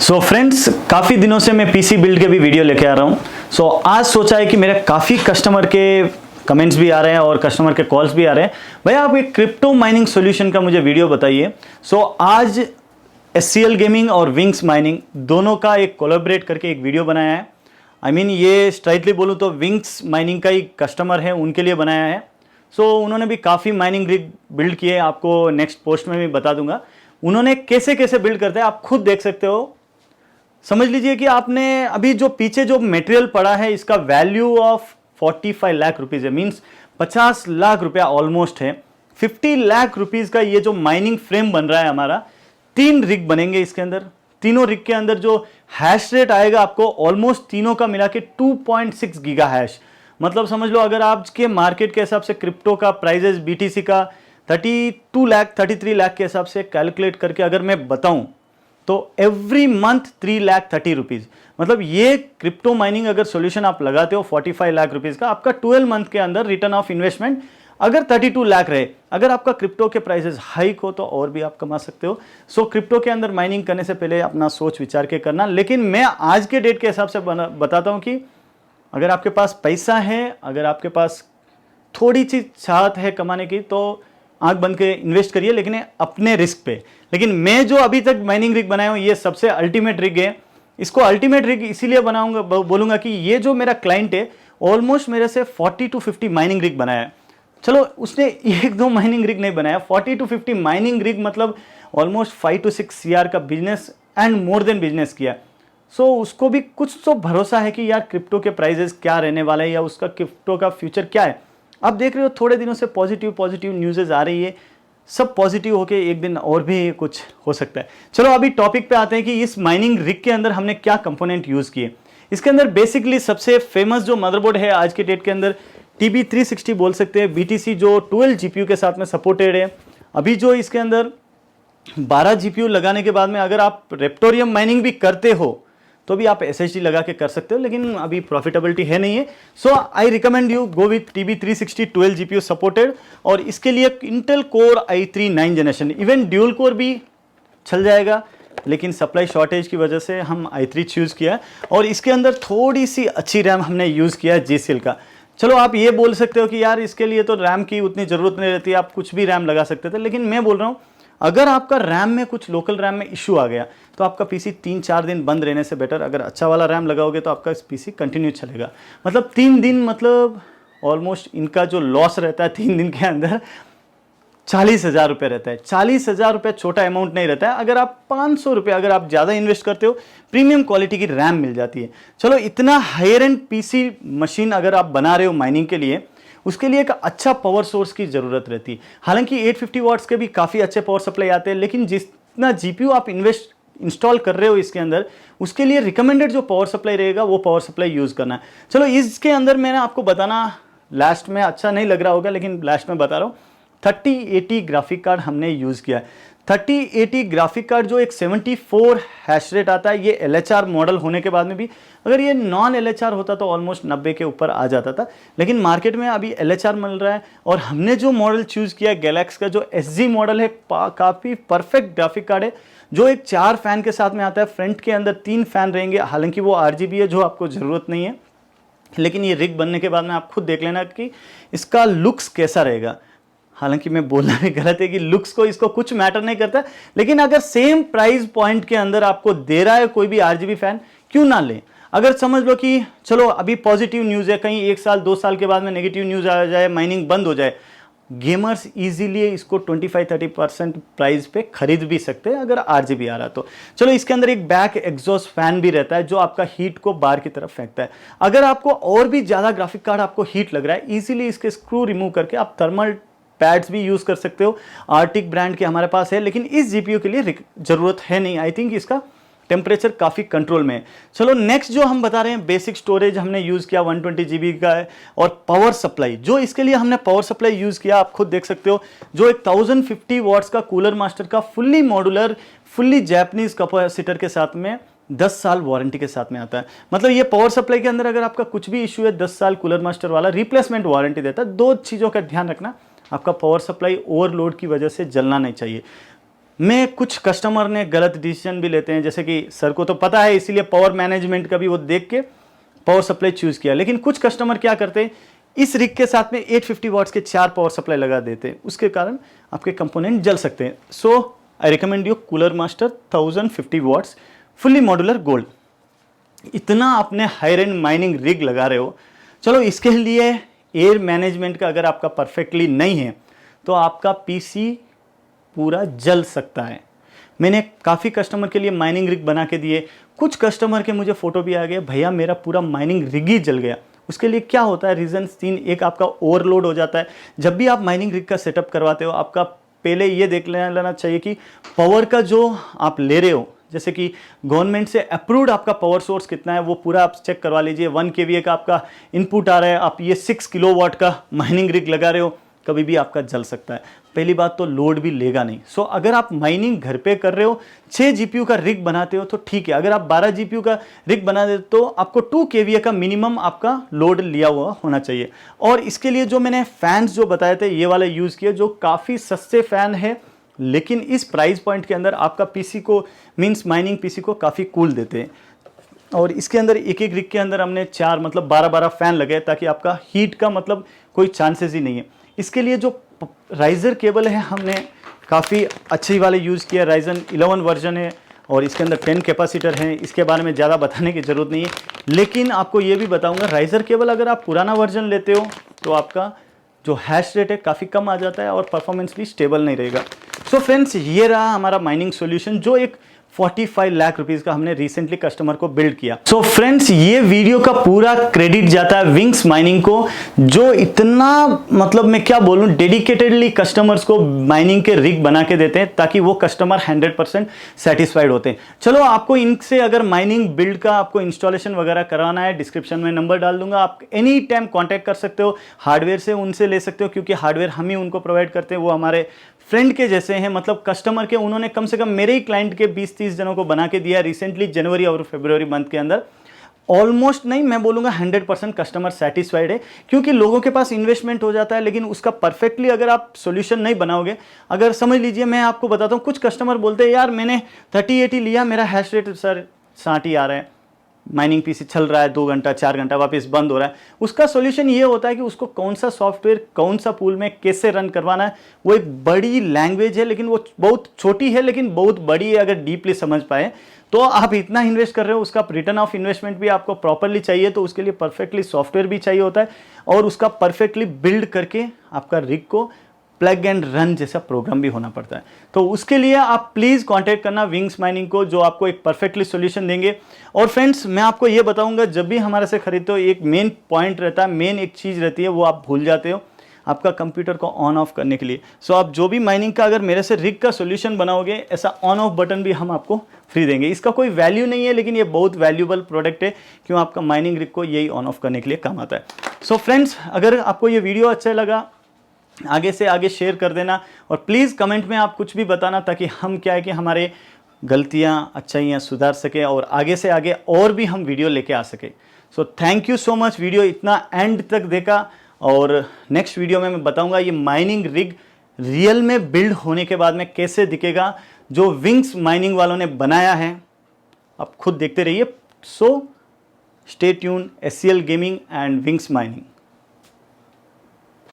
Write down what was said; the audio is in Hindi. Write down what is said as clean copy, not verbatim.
सो फ्रेंड्स, काफ़ी दिनों से मैं पीसी बिल्ड के भी वीडियो लेके आ रहा हूँ। सो आज सोचा है कि मेरे काफ़ी कस्टमर के कमेंट्स भी आ रहे हैं और कस्टमर के कॉल्स भी आ रहे हैं, भैया आप एक क्रिप्टो माइनिंग सॉल्यूशन का मुझे वीडियो बताइए। सो आज एससीएल गेमिंग और विंग्स माइनिंग दोनों का एक कोलैबोरेट करके एक वीडियो बनाया है। ये स्ट्राइटली बोलूँ तो विंग्स माइनिंग का ही कस्टमर है, उनके लिए बनाया है। सो उन्होंने भी काफ़ी माइनिंग रिग बिल्ड किए, आपको नेक्स्ट पोस्ट में भी बता दूंगा उन्होंने कैसे कैसे बिल्ड करते हैं, आप खुद देख सकते हो। समझ लीजिए कि आपने अभी जो पीछे जो मटेरियल पड़ा है इसका वैल्यू ऑफ 45 लाख रुपीज है, मींस 50 लाख रुपया ऑलमोस्ट है। 50 लाख रुपीज का ये जो माइनिंग फ्रेम बन रहा है हमारा, 3 रिग बनेंगे इसके अंदर। तीनों रिग के अंदर जो हैश रेट आएगा आपको ऑलमोस्ट तीनों का मिला के 2.6 गीगा हैश। मतलब समझ लो अगर आज के मार्केट के हिसाब से क्रिप्टो का प्राइजेस बीटीसी का 32 लाख 33 लाख के हिसाब से कैलकुलेट करके अगर मैं बताऊं तो एवरी मंथ 3 लाख 30 रुपीज। मतलब ये क्रिप्टो माइनिंग अगर सॉल्यूशन आप लगाते हो 45 लाख रुपीज का, आपका 12 मंथ के अंदर रिटर्न ऑफ इन्वेस्टमेंट अगर 32 लाख रहे, अगर आपका क्रिप्टो के प्राइसेस हाइक हो तो और भी आप कमा सकते हो। सो क्रिप्टो के अंदर माइनिंग करने से पहले अपना सोच विचार के करना। लेकिन मैं आज के डेट के हिसाब से बताता हूं कि अगर आपके पास पैसा है, अगर आपके पास थोड़ी सी चाहत है कमाने की, तो आंख बंद के इन्वेस्ट करिए, लेकिन अपने रिस्क पे। लेकिन मैं जो अभी तक माइनिंग रिग बनाया हूं ये सबसे अल्टीमेट रिग है। इसको अल्टीमेट रिग इसीलिए बनाऊंगा, बोलूंगा कि ये जो मेरा क्लाइंट है ऑलमोस्ट मेरे से 40 to 50 माइनिंग रिग बनाया है। चलो उसने 1-2 माइनिंग रिग नहीं बनाया, 40 to 50 माइनिंग रिग मतलब ऑलमोस्ट 5 to 6 CR का business and more than business किया। सो उसको भी कुछ तो भरोसा है कि यार क्रिप्टो के प्राइजेस क्या रहने वाला है या उसका क्रिप्टो का फ्यूचर क्या है। आप देख रहे हो थोड़े दिनों से पॉजिटिव न्यूज़ेज आ रही है, सब पॉजिटिव होके एक दिन और भी कुछ हो सकता है। चलो अभी टॉपिक पे आते हैं कि इस माइनिंग रिग के अंदर हमने क्या कंपोनेंट यूज़ किए। इसके अंदर बेसिकली सबसे फेमस जो मदरबोर्ड है आज के डेट के अंदर TB360 बोल सकते हैं, BTC जो 12 GPU के साथ में सपोर्टेड है। अभी जो इसके अंदर 12 GPU लगाने के बाद में अगर आप रेप्टोरियम माइनिंग भी करते हो तो भी आप SSD लगा के कर सकते हो, लेकिन अभी प्रॉफिटेबिलिटी है नहीं है। So I recommend you go with TB360 12 GPU सपोर्टेड। और इसके लिए Intel core i3 9 generation, even dual core भी चल जाएगा, लेकिन सप्लाई शॉर्टेज की वजह से हम i3 चूज़ किया। और इसके अंदर थोड़ी सी अच्छी रैम हमने यूज़ किया है GCL का। चलो आप ये बोल सकते हो कि यार इसके लिए तो रैम की उतनी ज़रूरत नहीं रहती, आप कुछ भी रैम लगा सकते थे, लेकिन मैं बोल रहा हूँ अगर आपका रैम में कुछ लोकल रैम में इशू आ गया तो आपका पीसी 3-4 दिन बंद रहने से बेटर अगर अच्छा वाला रैम लगाओगे तो आपका पीसी कंटिन्यू चलेगा। मतलब 3 दिन, मतलब ऑलमोस्ट इनका जो लॉस रहता है 3 दिन के अंदर 40,000 रुपये रहता है। 40,000 रुपये छोटा अमाउंट नहीं रहता है। अगर आप 500 रुपये अगर आप ज़्यादा इन्वेस्ट करते हो, प्रीमियम क्वालिटी की रैम मिल जाती है। चलो इतना हायर एंड पीसी मशीन अगर आप बना रहे हो माइनिंग के लिए, उसके लिए एक अच्छा पावर सोर्स की ज़रूरत रहती है। हालांकि 850 वाट्स के भी काफ़ी अच्छे पावर सप्लाई आते हैं, लेकिन जितना GPU आप इंस्टॉल कर रहे हो इसके अंदर, उसके लिए रिकमेंडेड जो पावर सप्लाई रहेगा वो पावर सप्लाई यूज़ करना है। चलो इसके अंदर मैंने आपको बताना लास्ट में अच्छा नहीं लग रहा होगा, लेकिन लास्ट में बता रहा हूँ 3080 ग्राफिक कार्ड हमने यूज़ किया है। 3080 ग्राफिक कार्ड जो एक 74 हैश रेट आता है, ये LHR मॉडल होने के बाद में भी, अगर ये नॉन LHR होता तो ऑलमोस्ट 90 के ऊपर आ जाता था, लेकिन मार्केट में अभी LHR मिल रहा है। और हमने जो मॉडल चूज़ किया गैलेक्स का जो SG मॉडल है, काफ़ी परफेक्ट ग्राफिक कार्ड है, जो एक 4 फैन के साथ में आता है। फ्रंट के अंदर 3 फैन रहेंगे, हालांकि वो RGB है जो आपको ज़रूरत नहीं है, लेकिन ये रिग बनने के बाद में आप खुद देख लेना कि इसका लुक्स कैसा रहेगा। हालांकि मैं बोलना भी गलत है कि लुक्स को इसको कुछ मैटर नहीं करता, लेकिन अगर सेम प्राइस पॉइंट के अंदर आपको दे रहा है कोई भी RGB फैन, क्यों ना लें। अगर समझ लो कि चलो अभी पॉजिटिव न्यूज़ है, कहीं 1 साल 2 साल के बाद में नेगेटिव न्यूज़ आ जाए, माइनिंग बंद हो जाए, गेमर्स इजीली इसको 25-30% प्राइस पे खरीद भी सकते हैं अगर RGB आ रहा तो। चलो इसके अंदर एक बैक एग्जॉस्ट फैन भी रहता है जो आपका हीट को बाहर की तरफ फेंकता है। अगर आपको और भी ज़्यादा ग्राफिक कार्ड आपको हीट लग रहा है, इजीली इसके स्क्रू रिमूव करके आप थर्मल पैड्स भी यूज़ कर सकते हो। आर्टिक ब्रांड के हमारे पास है, लेकिन इस GPU के लिए ज़रूरत है नहीं। आई थिंक इसका टेम्परेचर काफ़ी कंट्रोल में है। चलो नेक्स्ट जो हम बता रहे हैं, बेसिक स्टोरेज हमने यूज़ किया 120 GB का है। और पावर सप्लाई, जो इसके लिए हमने पावर सप्लाई यूज़ किया आप खुद देख सकते हो, जो एक 1050 वाट्स का कूलर मास्टर का fully modular fully Japanese capacitor के साथ में 10 साल वारंटी के साथ में आता है। मतलब ये पावर सप्लाई के अंदर अगर आपका कुछ भी इशू है, 10 साल कूलर मास्टर वाला रिप्लेसमेंट वारंटी देता है। 2 चीज़ों का ध्यान रखना, आपका पावर सप्लाई ओवरलोड की वजह से जलना नहीं चाहिए। मैं कुछ कस्टमर ने गलत डिसीजन भी लेते हैं, जैसे कि सर को तो पता है इसीलिए पावर मैनेजमेंट का भी वो देख के पावर सप्लाई चूज किया, लेकिन कुछ कस्टमर क्या करते हैं इस रिग के साथ में 850 वॉट्स के 4 पावर सप्लाई लगा देते हैं, उसके कारण आपके कंपोनेंट जल सकते हैं। So I recommend you cooler master 1050 watts fully modular gold. इतना आपने हाई रेंज माइनिंग रिग लगा रहे हो, चलो इसके लिए एयर मैनेजमेंट का अगर आपका परफेक्टली नहीं है तो आपका पीसी पूरा जल सकता है। मैंने काफ़ी कस्टमर के लिए माइनिंग रिग बना के दिए, कुछ कस्टमर के मुझे फोटो भी आ गए, भैया मेरा पूरा माइनिंग रिग ही जल गया। उसके लिए क्या होता है रीजन 3, एक आपका ओवरलोड हो जाता है। जब भी आप माइनिंग रिग का सेटअप करवाते हो आपका पहले ये देख लेना चाहिए कि पावर का जो आप ले रहे हो, जैसे कि गवर्नमेंट से अप्रूव्ड आपका पावर सोर्स कितना है वो पूरा आप चेक करवा लीजिए। 1 kVA का आपका इनपुट आ रहा है, आप ये 6 किलोवाट का माइनिंग रिग लगा रहे हो, कभी भी आपका जल सकता है। पहली बात तो लोड भी लेगा नहीं। सो अगर आप माइनिंग घर पे कर रहे हो, 6 GPU का रिग बनाते हो तो ठीक है। अगर आप 12 GPU का रिग बना देते तो आपको 2 kVA का मिनिमम आपका लोड लिया हुआ होना चाहिए। और इसके लिए जो मैंने फैंस जो बताए थे ये वाला यूज़ किया, जो काफ़ी सस्ते फैन है लेकिन इस प्राइस पॉइंट के अंदर आपका पीसी को मींस माइनिंग पीसी को काफ़ी कूल देते हैं। और इसके अंदर एक एक रिग के अंदर हमने 4 मतलब 12-12 फैन लगाए ताकि आपका हीट का मतलब कोई चांसेस ही नहीं है। इसके लिए जो राइजर केबल है हमने काफ़ी अच्छी वाले यूज़ किया, राइजन 11 वर्जन है और इसके अंदर 10 कैपेसिटर हैं। इसके बारे में ज़्यादा बताने की ज़रूरत नहीं है, लेकिन आपको ये भी बताऊंगा राइजर केबल अगर आप पुराना वर्जन लेते हो तो आपका जो हैश रेट है काफ़ी कम आ जाता है और परफॉर्मेंस भी स्टेबल नहीं रहेगा। सो फ्रेंड्स ये रहा हमारा माइनिंग सॉल्यूशन जो एक 45 लाख रुपीस का हमने रिसेंटली कस्टमर को बिल्ड किया। सो फ्रेंड्स ये वीडियो का पूरा क्रेडिट जाता है विंग्स माइनिंग को, जो इतना मतलब मैं क्या बोलूं डेडिकेटेडली कस्टमर्स को माइनिंग के रिग बना के देते हैं ताकि वो कस्टमर 100% सेटिस्फाइड होते हैं। चलो आपको इनसे अगर माइनिंग बिल्ड का आपको इंस्टॉलेशन वगैरह कराना है, डिस्क्रिप्शन में नंबर डाल दूंगा, आप एनी टाइम कॉन्टैक्ट कर सकते हो। हार्डवेयर से उनसे ले सकते हो क्योंकि हार्डवेयर हम ही उनको प्रोवाइड करते हैं, वो हमारे फ्रेंड के जैसे हैं, मतलब कस्टमर के। उन्होंने कम से कम मेरे ही क्लाइंट के 20-30 जनों को बना के दिया रिसेंटली जनवरी और फरवरी मंथ के अंदर। ऑलमोस्ट नहीं मैं बोलूँगा 100% कस्टमर सेटिस्फाइड है क्योंकि लोगों के पास इन्वेस्टमेंट हो जाता है लेकिन उसका परफेक्टली अगर आप सॉल्यूशन नहीं बनाओगे, अगर समझ लीजिए मैं आपको बताता हूँ, कुछ कस्टमर बोलते हैं यार मैंने 3080 लिया, मेरा हैश रेट सर 60 आ रहा है, माइनिंग पीसी चल रहा है 2 घंटा 4 घंटा वापस बंद हो रहा है। उसका सॉल्यूशन ये होता है कि उसको कौन सा सॉफ्टवेयर कौन सा पूल में कैसे रन करवाना है। वो एक बड़ी लैंग्वेज है लेकिन वो बहुत छोटी है लेकिन बहुत बड़ी है। अगर डीपली समझ पाए तो आप इतना इन्वेस्ट कर रहे हो, उसका रिटर्न ऑफ इन्वेस्टमेंट भी आपको प्रॉपरली चाहिए, तो उसके लिए परफेक्टली सॉफ्टवेयर भी चाहिए होता है और उसका परफेक्टली बिल्ड करके आपका रिग को प्लग एंड रन जैसा प्रोग्राम भी होना पड़ता है। तो उसके लिए आप प्लीज़ कांटेक्ट करना विंग्स माइनिंग को, जो आपको एक परफेक्टली सॉल्यूशन देंगे। और फ्रेंड्स मैं आपको ये बताऊंगा, जब भी हमारे से खरीदते हो एक मेन पॉइंट रहता है, मेन एक चीज़ रहती है वो आप भूल जाते हो आपका कंप्यूटर को ऑन ऑफ करने के लिए। सो आप जो भी माइनिंग का अगर मेरे से रिग का सॉल्यूशन बनाओगे, ऐसा ऑन ऑफ बटन भी हम आपको फ्री देंगे। इसका कोई वैल्यू नहीं है लेकिन ये बहुत वैल्यूबल प्रोडक्ट है, क्यों आपका माइनिंग रिग को यही ऑन ऑफ करने के लिए काम आता है। सो फ्रेंड्स अगर आपको ये वीडियो अच्छा लगा आगे से आगे शेयर कर देना और प्लीज़ कमेंट में आप कुछ भी बताना ताकि हम क्या है कि हमारे गलतियाँ अच्छाइयाँ सुधार सके और आगे से आगे और भी हम वीडियो लेके आ सके। So thank you so much video इतना एंड तक देखा। और नेक्स्ट वीडियो में मैं बताऊंगा ये माइनिंग रिग रियल में बिल्ड होने के बाद में कैसे दिखेगा, जो विंग्स माइनिंग वालों ने बनाया है। आप खुद देखते रहिए। So stay tune, SCL gaming and wings mining.